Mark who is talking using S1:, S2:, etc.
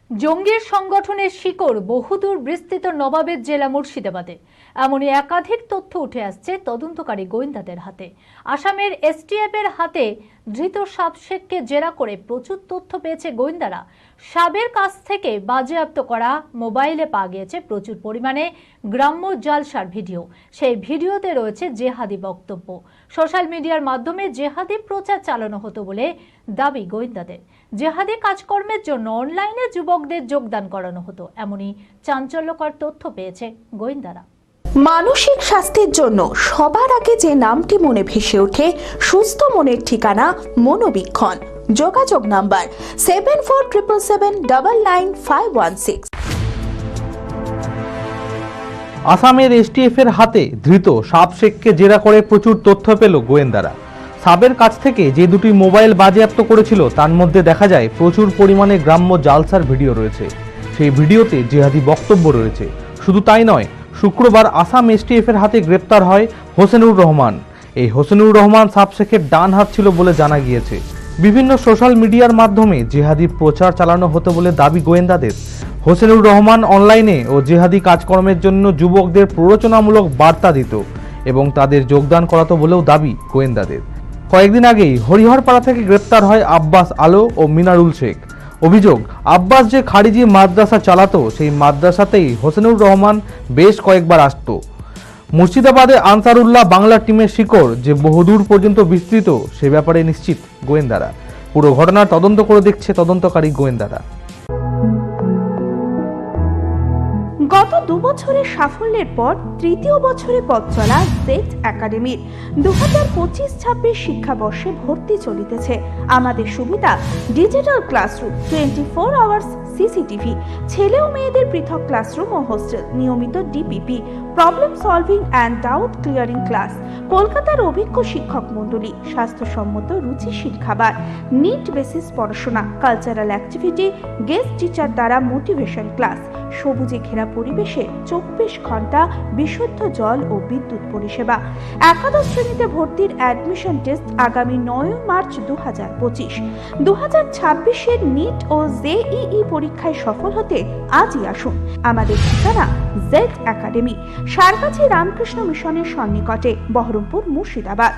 S1: জঙ্গির সংগঠনের শিকড় বহুদূর বিস্তৃত নবাবের জেলা মুর্শিদাবাদে। এমনই একাধিক তথ্য উঠে আসছে তদন্তকারী গোয়েন্দাদের হাতে। আসামের এসটিএফ এর হাতে ধৃত সাব শেখকে জেরা করে প্রচুর তথ্য পেয়েছে গোয়েন্দারা। সাবের কাছ থেকে বাজেয়াপ্ত করা মোবাইলে পাওয়া গিয়েছে প্রচুর পরিমাণে গ্রাম্য জালসার ভিডিও। সেই ভিডিওতে রয়েছে জেহাদি বক্তব্য। সোশ্যাল মিডিয়ার মাধ্যমে জেহাদি প্রচার চালানো হতো বলে দাবি গোয়েন্দাদের। জেহাদি কাজকর্মের জন্য অনলাইনে যুবকদের যোগদান করানো হতো, এমনই চাঞ্চল্যকর তথ্য পেয়েছে গোয়েন্দারা।
S2: মানসিক স্বাস্থ্যের জন্য সবার আগে যে নামটি মনে ভেসে ওঠে, সুস্থ মনের ঠিকানা মনোবীক্ষণ। যোগাযোগ নাম্বার 7477799516।
S3: আসামের এসটিএফ এর হাতে ধৃত সাব শেখকে জেরা করে প্রচুর তথ্য পেল গোয়েন্দারা। সাবের কাছ থেকে যে দুটি মোবাইল বাজেয়াপ্ত করেছিল তার মধ্যে দেখা যায় প্রচুর পরিমাণে গ্রাম্য জালসার ভিডিও রয়েছে। সেই ভিডিওতে জিহাদি বক্তব্য রয়েছে। শুধু তাই নয়, শুক্রবার আসাম এসটিএফ এর হাতে গ্রেপ্তার হয় হোসেনুর রহমান। এই হোসেনুর রহমান সাব শেখের ডান হাত ছিল বলে জানা গিয়েছে। বিভিন্ন সোশ্যাল মিডিয়ার মাধ্যমে জিহাদি প্রচার চালানো হতো বলে দাবি গোয়েন্দাদের। হোসেনুর রহমান অনলাইনে ও জিহাদি কাজকর্মের জন্য যুবকদের প্ররোচনামূলক বার্তা দিত এবং তাদের যোগদান করাতো বলেও দাবি গোয়েন্দাদের। কয়েকদিন আগেই হরিহরপাড়া থেকে গ্রেপ্তার হয় আব্বাস আলো ও মিনারুল শেখ। অভিযোগ, আব্বাস যে খারিজি মাদ্রাসা চালাতো সেই মাদ্রাসাতেই হোসেনুর রহমান বেশ কয়েকবার আসতো। মুর্শিদাবাদে আনসারুল্লাহ বাংলা টিমের শিকড় যে বহুদূর পর্যন্ত বিস্তৃত সে ব্যাপারে নিশ্চিত গোয়েন্দারা। পুরো ঘটনার তদন্ত করে দেখছে তদন্তকারী গোয়েন্দারা।
S2: গত 2 বছরের সাফল্যের পর তৃতীয় বছরে পথ চলা জেড একাডেমির 2025-26 শিক্ষাবর্ষে ভর্তি চলিতেছে। আমাদের সুবিধা ডিজিটাল ক্লাসরুম, 24 আওয়ার্স সিসিটিভি, ছেলে ও মেয়েদের পৃথক ক্লাসরুম ও হোস্টেল, নিয়মিত DPP, problem solving and doubt clearing class, কলকাতার অভিজ্ঞ শিক্ষক মণ্ডলী, স্বাস্থ্যসম্মত রুচিশীল খাবার, নিট বেসিস পড়াশোনা, কালচারাল অ্যাক্টিভিটি, গেস্ট টিচার দ্বারা মোটিভেশন ক্লাস, সবুজে ঘেরা পরিবেশে 24 ঘন্টা বিশুদ্ধ জল ও বিদ্যুৎ পরিষেবা। একাদশ শ্রেণীতে ভর্তির অ্যাডমিশন টেস্ট আগামী 9 মার্চ 2025। 2026-এর নিট ও জেইই পরীক্ষায় সফল হতে আজই আসুন। আমাদের ঠিকানা জেড একাডেমি, সারগাছি রামকৃষ্ণ মিশনের সন্নিকটে, বহরমপুর, মুর্শিদাবাদ।